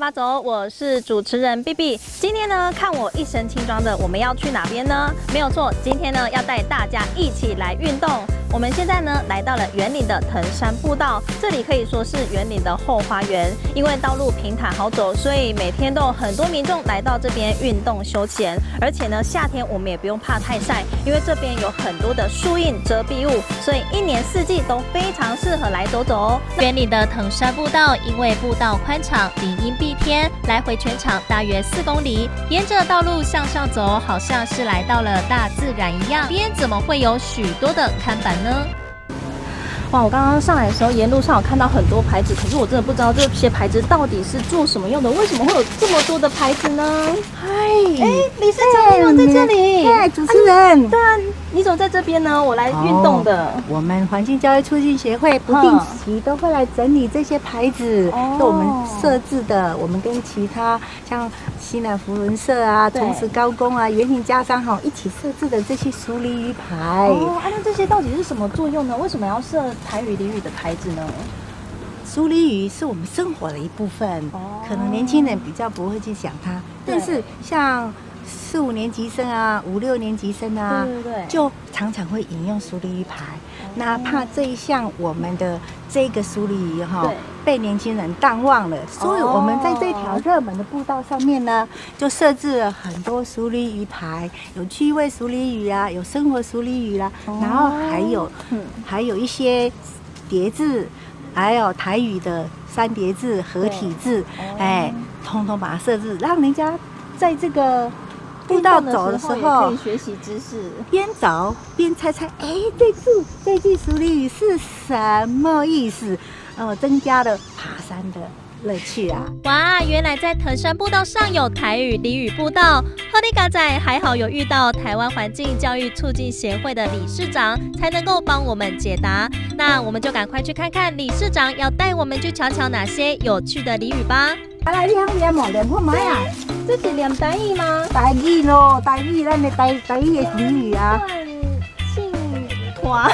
吧走，我是主持人 BB。今天呢，看我一身轻装的，我们要去哪边呢？没有错，今天呢要带大家一起来运动。我们现在呢来到了员林的藤山步道，这里可以说是员林的后花园，因为道路平坦好走，所以每天都有很多民众来到这边运动休闲。而且呢，夏天我们也不用怕太晒，因为这边有很多的树荫遮蔽物，所以一年四季都非常适合来走走哦。园里的藤山步道，因为步道宽敞，林荫蔽天，来回全长大约4公里。沿着道路向上走，好像是来到了大自然一样。边怎么会有许多的看板呢？哇！我刚刚上来的时候，沿路上有看到很多牌子，可是我真的不知道这些牌子到底是做什么用的？为什么会有这么多的牌子呢？嗨，理事长你怎么在这里？对，主持人。对啊，你怎么在这边呢？我来运动的。我们环境教育促进协会不定期都会来整理这些牌子，是我们设置的。我们跟其他像西南福伦社啊、崇实高工啊、园林家商一起设置的这些熟鲤鱼牌。那这些到底是什么作用呢？为什么要设台语、俚语的牌子呢？熟鲤鱼是我们生活的一部分，可能年轻人比较不会去想它，但是像4、5年级生啊、5、6年级生啊，就常常会引用熟鲤鱼牌。哪怕这一项我们的这个熟鲤鱼被年轻人淡忘了，所以我们在这条热门的步道上面呢，就设置了很多熟鲤鱼牌，有趣味熟鲤鱼啊，有生活熟鲤鱼啦，然后还有一些叠字，还有台语的3叠字、合体字，通通把它设置，让人家在这个步道走的时候可以学习知识，边走边猜，这句熟鲤鱼是什么意思？增加了爬山的乐趣啊！哇，原来在藤山步道上有台语、俚语步道。贺利嘎仔还好有遇到台湾环境教育促进协会的理事长，才能够帮我们解答。那我们就赶快去看看理事长要带我们去瞧瞧哪些有趣的俚语吧。来，你想念念看麦啊？这是念台语吗？台语咯，台语，咱的台语的俚语啊。庆团，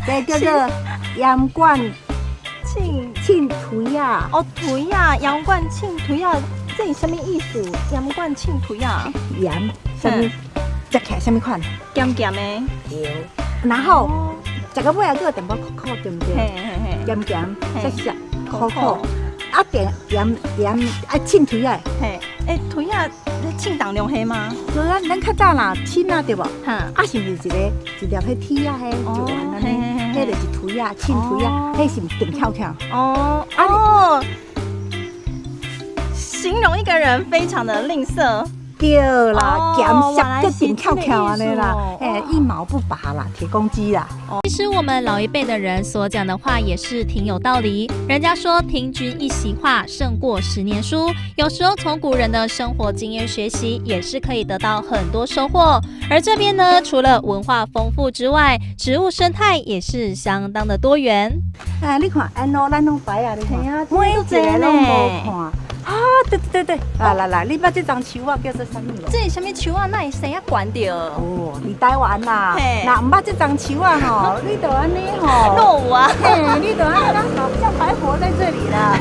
这叫做阳冠庆腿啊！腿啊，阳冠庆腿啊，这是什么意思？阳冠庆腿啊？阳什么？食起来什么款？咸咸的。对。然后食到尾啊，个淡薄苦苦，对不对？咸咸，涩涩，苦苦。啊，盐啊，庆腿啊！腿啊，庆当量黑吗？就咱较早啦，庆啊，对不？啊，是不是一粒迄铁啊，就安尼，迄就是腿啊，庆腿啊，迄是顶翘翘。形容一个人非常的吝啬。对啦，咸涩个顶翘翘安尼啦，一毛不拔啦，铁公鸡啦。其实我们老一辈的人所讲的话也是挺有道理。人家说听君一席话，胜过10年书。有时候从古人的生活经验学习，也是可以得到很多收获。而这边呢，除了文化丰富之外，植物生态也是相当的多元。你看，安怎咱拢摆啊？你看，每一个拢无看。对，来，你捌这张树啊，叫做什么？这是什么树啊？那会生啊悬着？你台湾啦，那唔捌这张树啊吼，你就安尼吼，路啊，你就安尼好像白活在这里啦。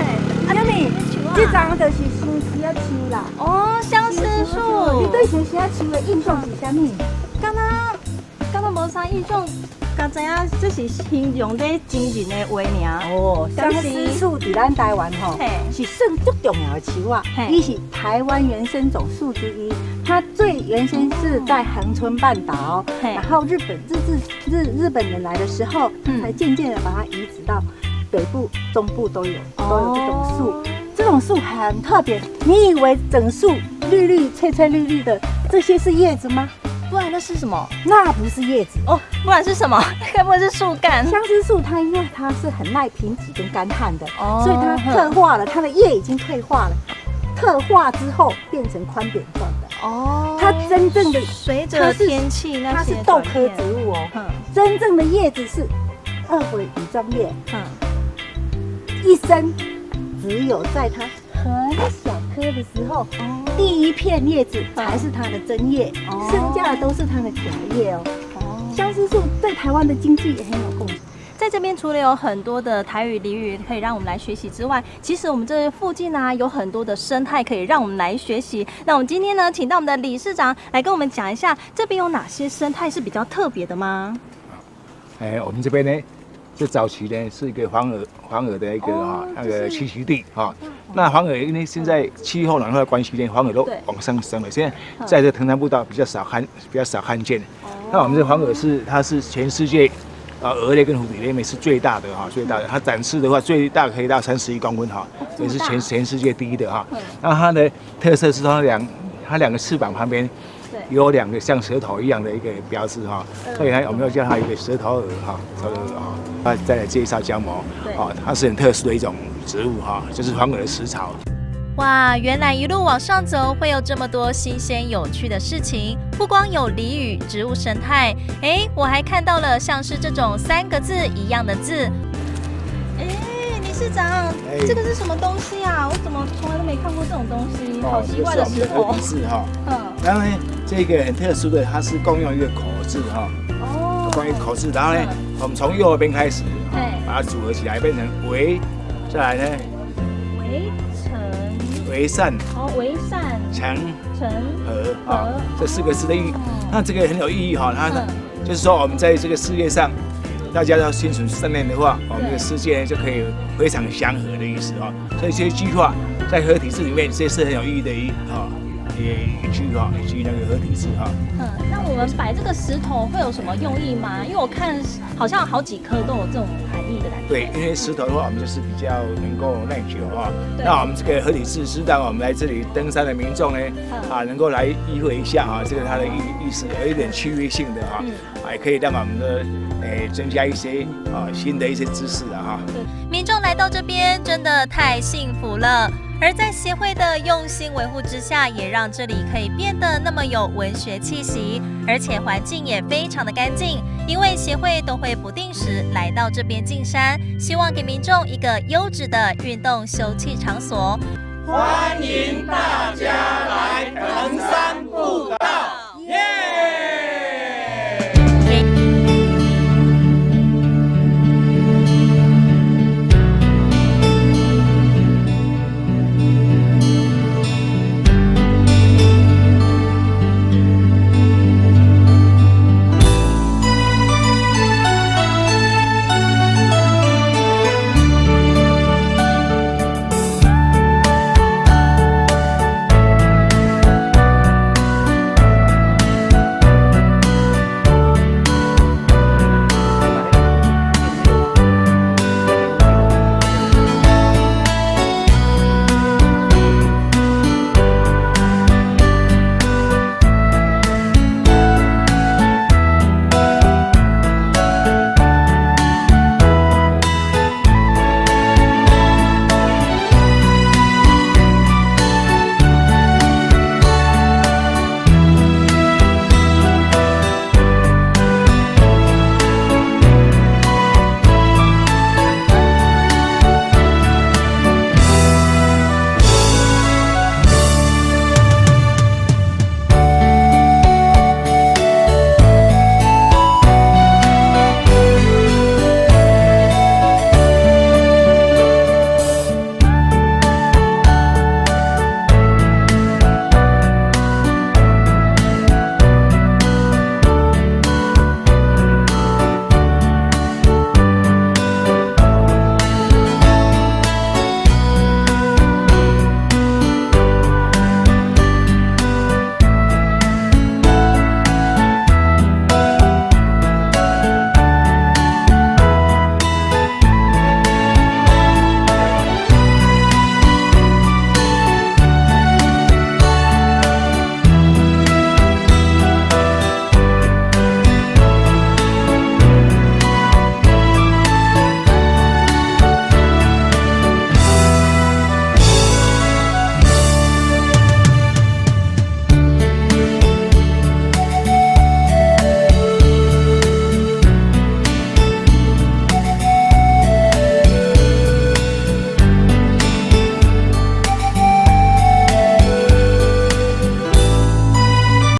这张就是相思啊树啦。相思树。你对相思啊树的印象是什么？敢若无啥印象。敢知影这是形容在真人的话尔。相思树伫咱台湾是算最重要的树啊，伊是台湾原生种树之一。它最原先是在恒春半岛，然后日本人来的时候，才渐渐的把它移植到北部、中部都有这种树。这种树很特别，你以为整树绿翠绿的，这些是叶子吗？不然那是什么？那不是叶子不然是什么？该不会是树干？相思树它因为它是很耐贫瘠跟干旱的，所以它特化了，它的叶已经退化了，特化之后变成宽扁状的。它真正的随着天气那些，它是豆科植物真正的叶子是2回羽状叶，一生只有在它很小颗的时候，第一片叶子才是它的真叶，剩下的都是它的假叶相思树对台湾的经济也很有贡献。在这边除了有很多的台语、俚语可以让我们来学习之外，其实我们这附近呢有很多的生态可以让我们来学习。那我们今天呢，请到我们的理事长来跟我们讲一下，这边有哪些生态是比较特别的吗？我们这边呢，这早期呢是一个黄鹅的一个那个栖息地哈。那黄鹅因为现在气候暖化的关系呢，黄鹅都往上升了。现在在这藤山步道比较少看见。那我们这黄鹅它是全世界鹅类跟蝴蝶类里面是最大的哈，最大的。它展翅的话，最大可以到31公分哈，也是全世界第一的哈。那它的特色是它两个翅膀旁边有2个像舌头一样的一个标志哈，所以我们要叫它一个舌头鹅哈，舌头鹅哈。再来介绍姜毛，它是很特殊的一种植物哈，就是黄鹅的食草。哇，原来一路往上走会有这么多新鲜有趣的事情，不光有俚语、植物生态，我还看到了像是这种3个字一样的字。理事长，这个是什么东西啊？我怎么从来都没看过这种东西，好奇怪的石头。这是我们的鹅体字哈，然后呢，这个很特殊的，它是共用一个口字哈，共用口字，然后呢，我们从右边开始，把它组合起来变成为，再来呢，为善，为善，成和啊，这4个字的意义。那这个很有意义哈，它就是说我们在这个世界上，大家要心存善念的话，我们这个世界呢就可以非常祥和的意思啊。所以这句话在合体字里面，这是很有意义的一句哈，一句那个合体字哈。那我们摆这个石头会有什么用意吗？因为我看好像好几颗都有这种含义的感觉。对，因为石头的话，我们就是比较能够耐久哈。那我们这个合体字是让我们来这里登山的民众呢，能够来意会一下啊，这个它的意思有一点趣味性的哈，也可以让我们的增加一些新的一些知识啊哈。民众来到这边真的太幸福了。而在协会的用心维护之下，也让这里可以变得那么有文学气息，而且环境也非常的干净。因为协会都会不定时来到这边进山，希望给民众一个优质的运动休憩场所。欢迎大家来登山步道。